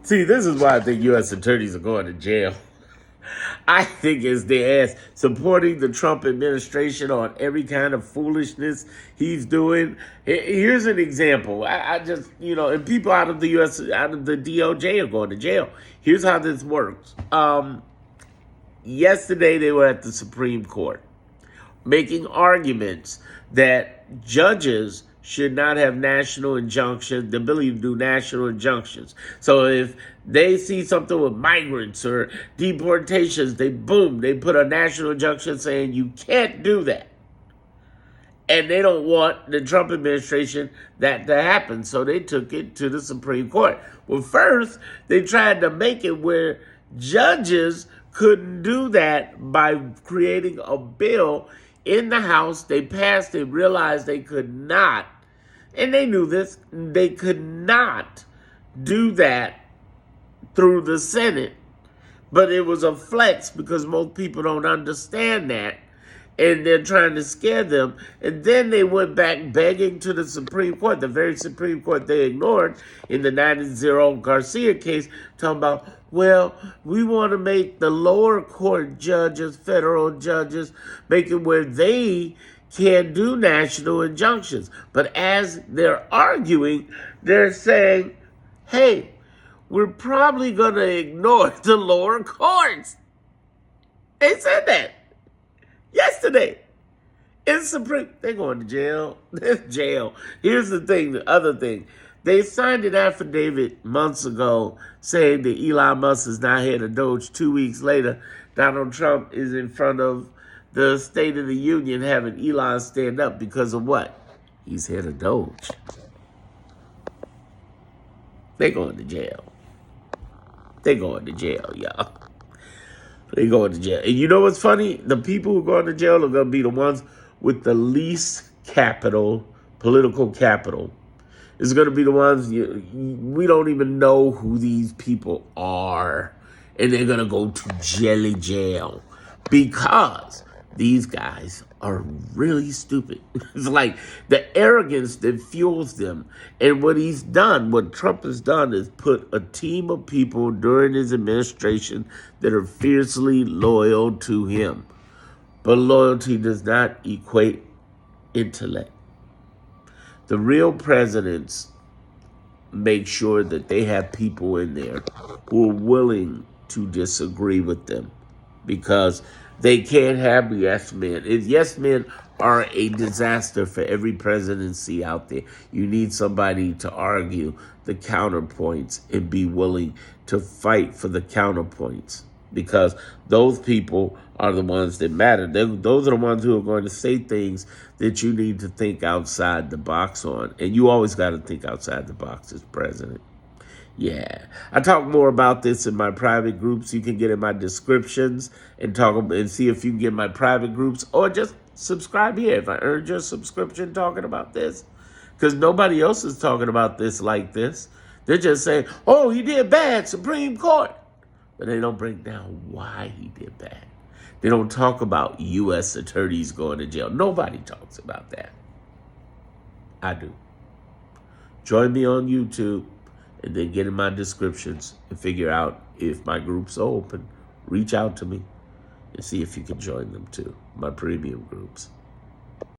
See, this is why I think U.S. attorneys are going to jail. I think it's their ass supporting the Trump administration on every kind of foolishness he's doing. Here's an example. I just, and people out of the U.S., out of the DOJ are going to jail. Here's how this works. Yesterday, they were at the Supreme Court making arguments that judges should not have national injunctions, the ability to do national injunctions. So if they see something with migrants or deportations, they put a national injunction saying you can't do that. And they don't want the Trump administration that to happen. So they took it to the Supreme Court. Well, first, they tried to make it where judges couldn't do that by creating a bill in the House. They passed it, realized they could not, and they knew this, they could not do that through the Senate. But it was a flex because most people don't understand that. And they're trying to scare them. And then they went back begging to the Supreme Court, the very Supreme Court they ignored in the 9-0 Garcia case, talking about, well, we want to make the lower court judges, federal judges, make it where they can do national injunctions. But as they're arguing, they're saying, hey, we're probably going to ignore the lower courts. They said that yesterday. In Supreme, they're going to jail. They're jail. Here's the thing, the other thing. They signed an affidavit months ago saying that Elon Musk is not head of Doge. 2 weeks later, Donald Trump is in front of the State of the Union having Elon stand up because of what? He's head of Doge. They're going to jail. They're going to jail, y'all. They going to jail. And you know what's funny? The people who are going to jail are going to be the ones with the least capital, political capital. It's going to be the ones, we don't even know who these people are. And they're going to go to jelly jail because these guys are really stupid. It's like the arrogance that fuels them. And what Trump has done is put a team of people during his administration that are fiercely loyal to him. But loyalty does not equate intellect. The real presidents make sure that they have people in there who are willing to disagree with them because they can't have yes men. Yes men are a disaster for every presidency out there. You need somebody to argue the counterpoints and be willing to fight for the counterpoints because those people are the ones that matter. Those are the ones who are going to say things that you need to think outside the box on. And you always got to think outside the box as president. Yeah, I talk more about this in my private groups. You can get in my descriptions and see if you can get my private groups or just subscribe here if I earned your subscription talking about this. Because nobody else is talking about this like this. They're just saying, oh, he did bad, Supreme Court. But they don't break down why he did bad. They don't talk about U.S. attorneys going to jail. Nobody talks about that. I do. Join me on YouTube. And then get in my descriptions and figure out if my groups are open. Reach out to me and see if you can join them too, my premium groups.